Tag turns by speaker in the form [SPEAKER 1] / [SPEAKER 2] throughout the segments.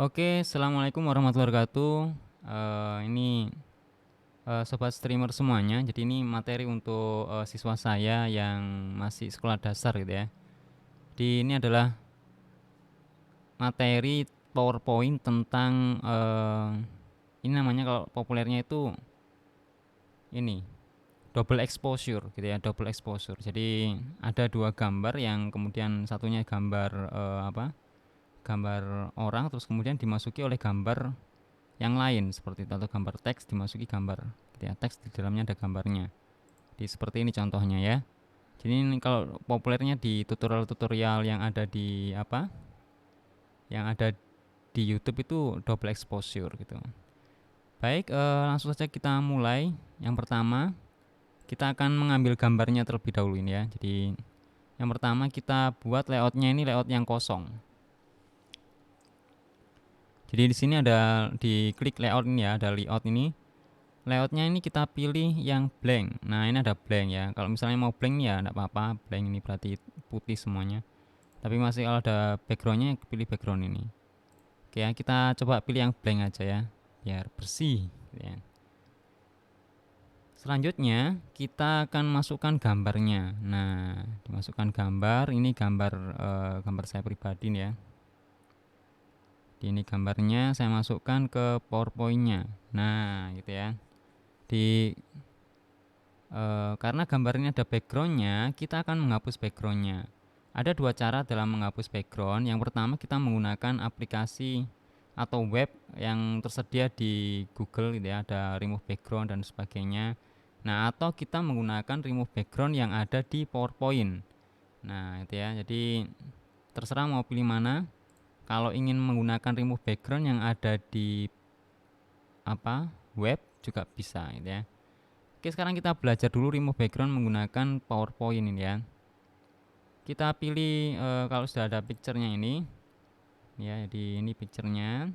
[SPEAKER 1] Oke, assalamualaikum warahmatullahi wabarakatuh. Ini sobat streamer semuanya. Jadi ini materi untuk siswa saya yang masih sekolah dasar gitu ya. Jadi ini adalah materi PowerPoint tentang ini namanya kalau populernya itu ini double exposure gitu ya, double exposure. Jadi ada dua gambar yang kemudian satunya gambar gambar orang terus kemudian dimasuki oleh gambar yang lain seperti itu, atau gambar teks dimasuki gambar gitu ya, teks di dalamnya ada gambarnya. Di seperti ini contohnya ya. Jadi ini kalau populernya di tutorial-tutorial yang ada di yang ada di YouTube itu double exposure gitu. Baik, langsung saja kita mulai. Yang pertama kita akan mengambil gambarnya terlebih dahulu ini ya. Jadi yang pertama kita buat layoutnya ini layout yang kosong. Jadi di sini ada di klik layout ini ya, ada layout ini. Layoutnya ini kita pilih yang blank. Nah ini ada blank ya. Kalau misalnya mau blank ya enggak apa-apa. Blank ini berarti putih semuanya. Tapi masih kalau ada backgroundnya pilih background ini. Oke ya, kita coba pilih yang blank aja ya, biar bersih gitu ya. Selanjutnya kita akan masukkan gambarnya. Nah dimasukkan gambar. Ini gambar gambar saya pribadi nih ya. Ini gambarnya saya masukkan ke PowerPoint-nya. Nah gitu ya. Di karena gambar ini ada backgroundnya, kita akan menghapus backgroundnya. Ada dua cara dalam menghapus background. Yang pertama kita menggunakan aplikasi atau web yang tersedia di Google gitu ya, ada remove background dan sebagainya. Nah atau kita menggunakan remove background yang ada di PowerPoint. Nah itu ya, jadi terserah mau pilih mana. Kalau ingin menggunakan remove background yang ada di web juga bisa gitu ya. Oke, sekarang kita belajar dulu remove background menggunakan PowerPoint ini ya. Kita pilih kalau sudah ada picture-nya ini, ya, jadi ini picture-nya.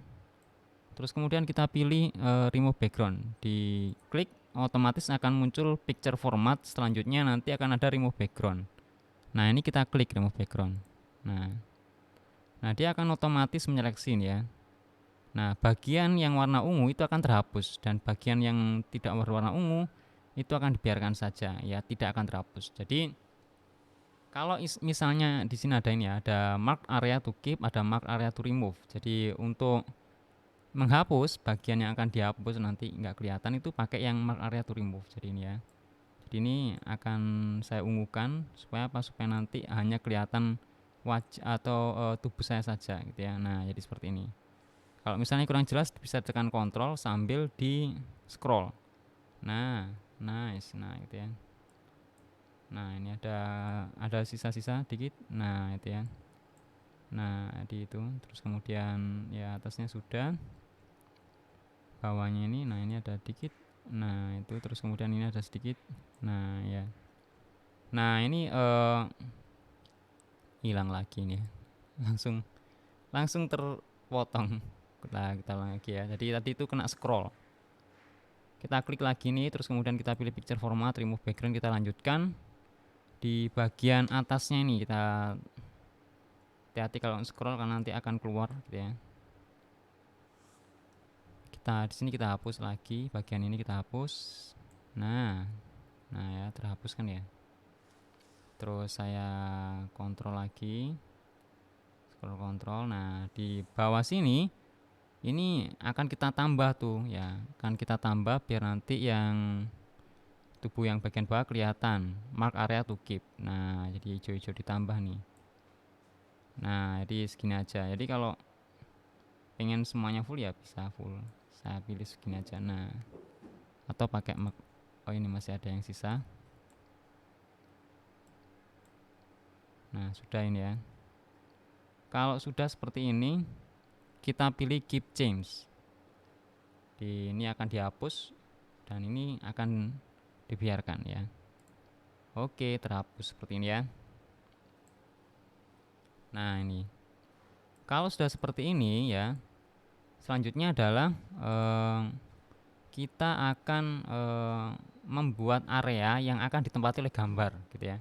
[SPEAKER 1] Terus kemudian kita pilih remove background. Di klik otomatis akan muncul picture format. Selanjutnya nanti akan ada remove background. Nah, ini kita klik remove background. Nah, dia akan otomatis menyeleksi ya. Nah, bagian yang warna ungu itu akan terhapus dan bagian yang tidak berwarna ungu itu akan dibiarkan saja ya, tidak akan terhapus. Jadi kalau misalnya di sini ada ini ya, ada mark area to keep, ada mark area to remove. Jadi untuk menghapus bagian yang akan dihapus nanti nggak kelihatan itu pakai yang mark area to remove. Jadi ini ya. Jadi ini akan saya ungukan supaya apa? Supaya nanti hanya kelihatan wajah atau tubuh saya saja gitu ya. Nah, jadi seperti ini. Kalau misalnya kurang jelas bisa tekan kontrol sambil di scroll. Nah, nice. Nah, gitu ya. Nah, ini ada sisa-sisa dikit. Nah, itu ya. Nah, di itu. Terus kemudian ya atasnya sudah. Bawahnya ini, nah ini ada dikit. Nah, itu terus kemudian ini ada sedikit. Nah, ya. Nah, ini hilang lagi nih. Langsung langsung terpotong. Kita lagi ya. Jadi tadi itu kena scroll. Kita klik lagi nih, terus kemudian kita pilih picture format, remove background, kita lanjutkan. Di bagian atasnya ini kita hati-hati kalau scroll karena nanti akan keluar gitu ya. Kita di sini kita hapus lagi, bagian ini kita hapus. Nah, ya terhapus kan ya. Terus saya kontrol lagi, scroll kontrol. Nah, di bawah sini ini akan kita tambah tuh ya, akan kita tambah biar nanti yang tubuh yang bagian bawah kelihatan mark area to keep. Nah, jadi hijau-hijau ditambah nih. Nah, jadi segini aja. Jadi kalau pengen semuanya full ya bisa full. Saya pilih segini aja. Nah, atau pakai oh ini masih ada yang sisa. Nah, sudah ini ya. Kalau sudah seperti ini, kita pilih keep change. Ini akan dihapus dan ini akan dibiarkan ya. Oke, terhapus seperti ini ya. Nah, ini. Kalau sudah seperti ini ya, selanjutnya adalah kita akan membuat area yang akan ditempati oleh gambar gitu ya.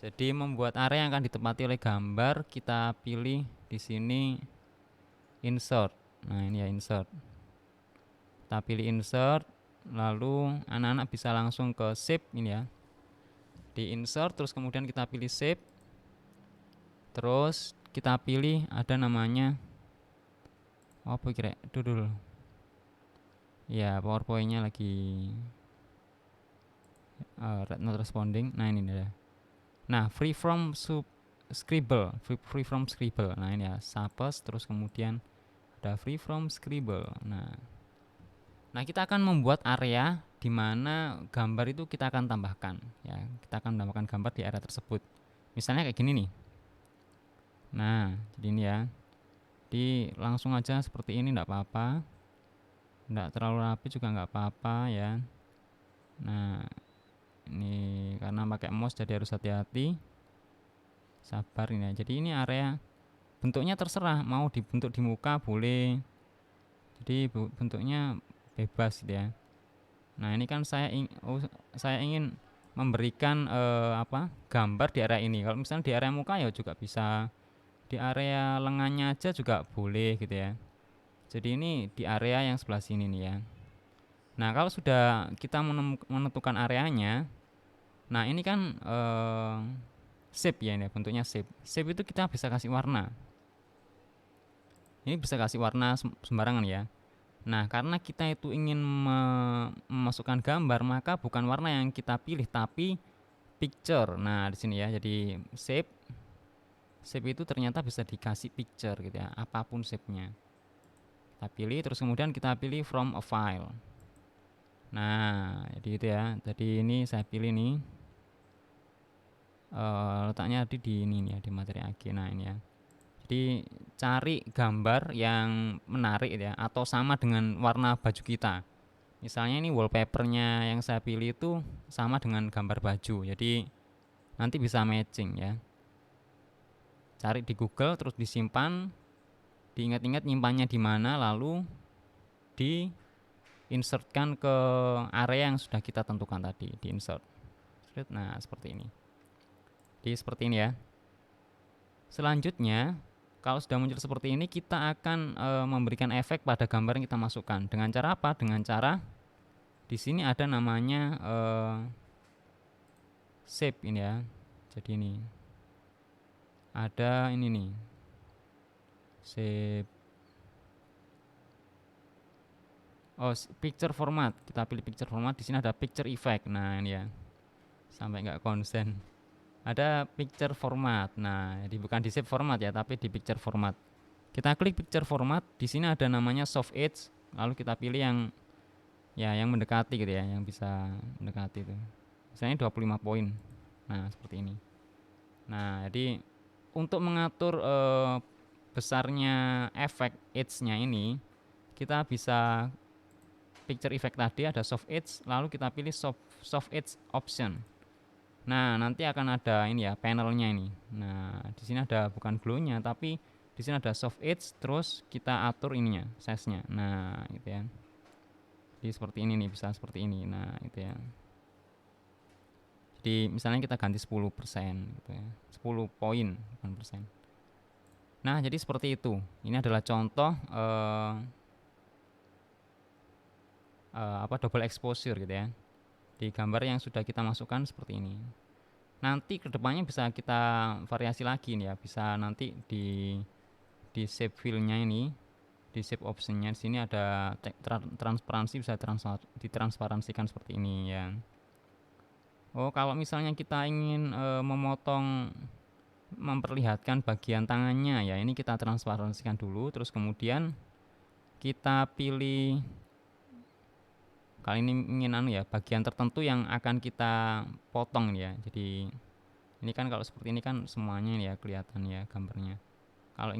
[SPEAKER 1] Jadi membuat area yang akan ditempati oleh gambar, kita pilih di sini insert. Nah ini ya insert, kita pilih insert, lalu anak-anak bisa langsung ke shape ini ya, di insert terus kemudian kita pilih shape, terus kita pilih ada namanya apa kira dulu ya, PowerPoint-nya lagi not responding. Nah ini ya, nah free from scribble, free from scribble. Nah ini ya Sapes, terus kemudian ada free from scribble. Nah kita akan membuat area di mana gambar itu kita akan tambahkan ya, kita akan tambahkan gambar di area tersebut. Misalnya kayak gini nih. Nah jadi ini ya, di langsung aja seperti ini, enggak apa-apa, enggak terlalu rapi juga enggak apa-apa ya. Nah ini karena pakai mouse jadi harus hati-hati, sabar ini ya. Jadi ini area bentuknya terserah, mau dibentuk di muka boleh, jadi bentuknya bebas gitu ya. Nah ini kan saya ingin memberikan gambar di area ini. Kalau misalnya di area muka ya juga bisa, di area lengannya aja juga boleh gitu ya. Jadi ini di area yang sebelah sini nih ya. Nah kalau sudah kita menentukan areanya, nah ini kan shape ya, ini bentuknya shape. Shape itu kita bisa kasih warna. Ini bisa kasih warna sembarangan ya. Nah, karena kita itu ingin memasukkan gambar, maka bukan warna yang kita pilih tapi picture. Nah, di sini ya. Jadi shape itu ternyata bisa dikasih picture gitu ya, apapun shape-nya. Kita pilih, terus kemudian kita pilih from a file. Nah, jadi itu ya. Jadi ini saya pilih nih. Letaknya di ini ya, di materi AG. Nah, ini ya. Jadi cari gambar yang menarik ya, atau sama dengan warna baju kita. Misalnya ini wallpapernya yang saya pilih itu sama dengan gambar baju, jadi nanti bisa matching ya. Cari di Google terus disimpan, diingat-ingat nyimpannya di mana, lalu di insertkan ke area yang sudah kita tentukan tadi, di insert. Nah seperti ini. Jadi seperti ini ya. Selanjutnya kalau sudah muncul seperti ini, kita akan memberikan efek pada gambar yang kita masukkan. Dengan cara apa? Dengan cara di sini ada namanya shape ini ya. Jadi ini ada ini nih, shape. Picture format. Kita pilih picture format. Di sini ada picture effect. Nah ini ya, sampai nggak konsen. Ada picture format. Nah, jadi bukan di shape format ya, tapi di picture format. Kita klik picture format, di sini ada namanya soft edge, lalu kita pilih yang yang mendekati gitu ya, yang bisa mendekati itu. Misalnya 25 poin. Nah, seperti ini. Nah, jadi untuk mengatur besarnya efek edge-nya ini, kita bisa picture effect tadi ada soft edge, lalu kita pilih soft edge option. Nah, nanti akan ada ini ya, panelnya ini. Nah, di sini ada bukan glow-nya, tapi di sini ada soft edge, terus kita atur ininya, size-nya. Nah, gitu ya. Jadi seperti ini nih, bisa seperti ini. Nah, itu ya. Jadi misalnya kita ganti 10% gitu ya. 10 poin, bukan persen. Nah, jadi seperti itu. Ini adalah contoh double exposure gitu ya. Di gambar yang sudah kita masukkan seperti ini. Nanti kedepannya bisa kita variasi lagi nih ya, bisa nanti di shape fill-nya ini, di shape option-nya di sini ada transparansi, bisa ditransparansikan seperti ini ya. Kalau misalnya kita ingin memperlihatkan bagian tangannya ya, ini kita transparansikan dulu, terus kemudian kita pilih, kali ini ingin bagian tertentu yang akan kita potong ya. Jadi ini kan kalau seperti ini kan semuanya ya kelihatan ya gambarnya. Kalau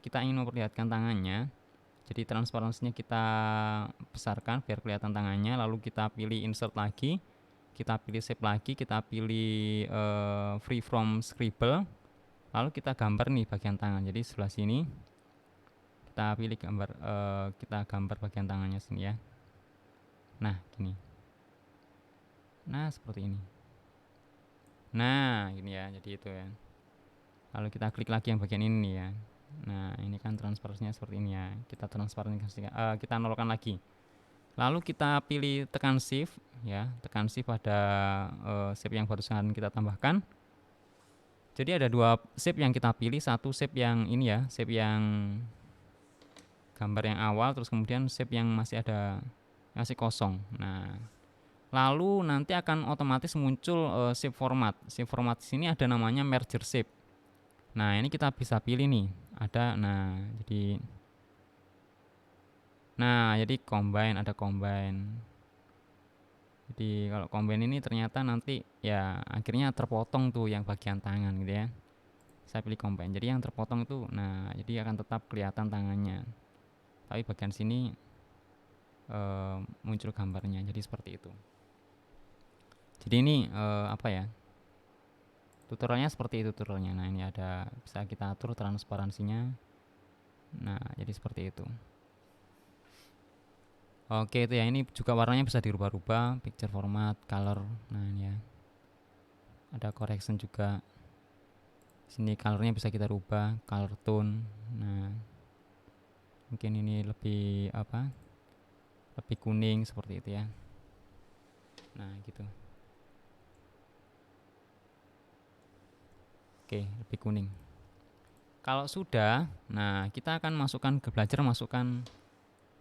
[SPEAKER 1] kita ingin memperlihatkan tangannya, jadi transparansinya kita besarkan biar kelihatan tangannya, lalu kita pilih insert lagi, kita pilih shape lagi, kita pilih free from scribble, lalu kita gambar nih bagian tangan. Jadi sebelah sini kita pilih gambar, kita gambar bagian tangannya sini ya. Nah gini, nah seperti ini. Nah gini ya, jadi itu ya. Lalu kita klik lagi yang bagian ini ya. Nah, ini kan transparansinya seperti ini ya. Kita kita nolkan lagi. Lalu kita pilih tekan shift ya, tekan shift pada shape yang barusan kita tambahkan. Jadi ada dua shape yang kita pilih, satu shape yang ini ya, shape yang gambar yang awal, terus kemudian shape yang masih kosong. Nah, lalu nanti akan otomatis muncul shape format. Shape format di sini ada namanya merger shape. Nah, ini kita bisa pilih nih. Jadi combine, ada combine. Jadi kalau combine ini ternyata nanti ya akhirnya terpotong tuh yang bagian tangan gitu ya. Saya pilih combine. Jadi yang terpotong itu, nah jadi akan tetap kelihatan tangannya. Tapi bagian sini muncul gambarnya. Jadi seperti itu. Jadi ini apa ya? Tutorialnya seperti itu tutorialnya. Nah, ini bisa kita atur transparansinya. Nah, jadi seperti itu. Oke, itu ya. Ini juga warnanya bisa dirubah-rubah, picture format, color. Nah, ini ya. Ada correction juga. Sini colornya bisa kita rubah, color tone. Nah, mungkin ini lebih lebih kuning seperti itu ya. Nah, gitu. Oke, lebih kuning. Kalau sudah, nah kita akan masukkan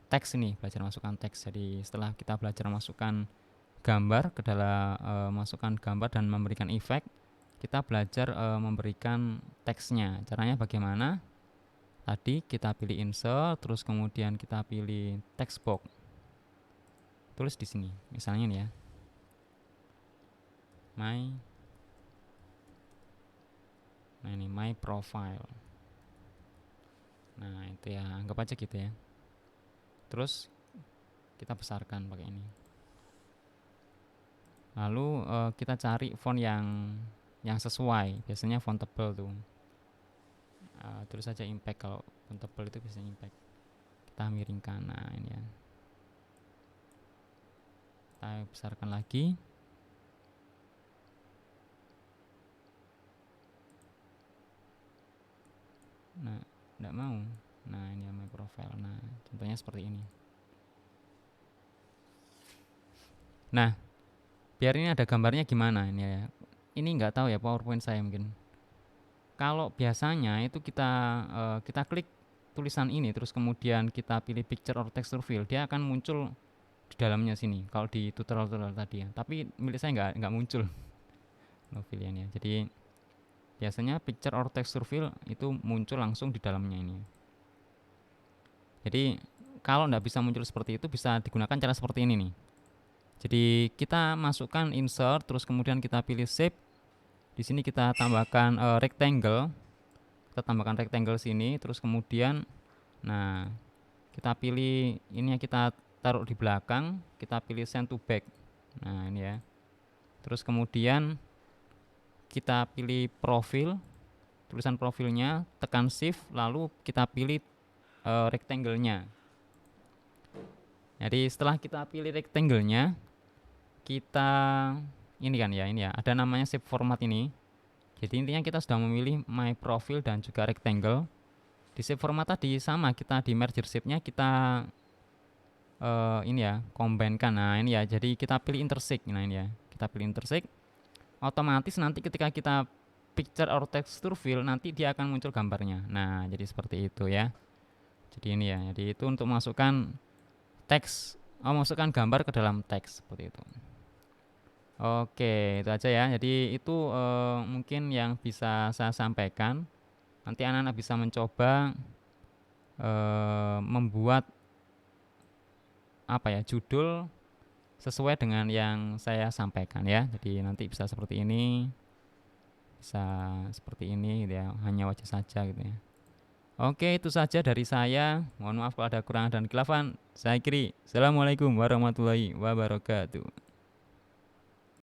[SPEAKER 1] teks ini, belajar masukkan teks. Jadi setelah kita belajar masukkan gambar ke dalam masukkan gambar dan memberikan efek, kita belajar memberikan teksnya. Caranya bagaimana? Tadi kita pilih insert, terus kemudian kita pilih text box. Tulis di sini, misalnya nih ya. My profile. Nah, itu ya, anggap aja gitu ya. Terus kita besarkan pakai ini. Lalu kita cari font yang sesuai. Biasanya font tebal tuh. Tulis saja impact. Kalau font tebal itu biasanya impact. Kita miringkan. Nah, ini ya. Kita besarkan lagi. Nah, tidak mau. Nah, ini my profile. Nah, contohnya seperti ini. Nah, biar ini ada gambarnya gimana ini ya. Ini nggak tahu ya, PowerPoint saya mungkin. Kalau biasanya itu kita klik tulisan ini, terus kemudian kita pilih picture or texture fill, dia akan muncul di dalamnya sini. Kalau di tutorial tadi ya. Tapi milik saya nggak muncul. Pilihannya. Jadi biasanya picture or texture fill itu muncul langsung di dalamnya ini. Jadi kalau nggak bisa muncul seperti itu, bisa digunakan cara seperti ini nih. Jadi kita masukkan insert, terus kemudian kita pilih shape. Di sini kita tambahkan rectangle. Kita tambahkan rectangle sini, terus kemudian nah kita pilih ini yang kita taruh di belakang, kita pilih send to back. Nah, ini ya. Terus kemudian kita pilih profil, tulisan profilnya, tekan shift, lalu kita pilih rectangle-nya. Jadi setelah kita pilih rectangle-nya, kita ini ya, ada namanya shape format ini. Jadi intinya kita sudah memilih my profile dan juga rectangle. Di shape format tadi sama, kita di merger shape-nya kita combine-kan. Nah, ini ya. Jadi kita pilih intersect. Nah, ini ya. Kita pilih intersect. Otomatis nanti ketika kita picture or texture fill, nanti dia akan muncul gambarnya. Nah, jadi seperti itu ya. Jadi ini ya. Jadi itu untuk masukkan masukkan gambar ke dalam teks seperti itu. Oke, itu aja ya. Jadi itu mungkin yang bisa saya sampaikan. Nanti anak-anak bisa mencoba membuat judul sesuai dengan yang saya sampaikan ya. Jadi nanti bisa seperti ini, bisa seperti ini gitu ya. Hanya wajah saja gitu ya. Oke, itu saja dari saya. Mohon maaf kalau ada kekurangan dan khilafan. Saya akhiri. Assalamualaikum warahmatullahi wabarakatuh.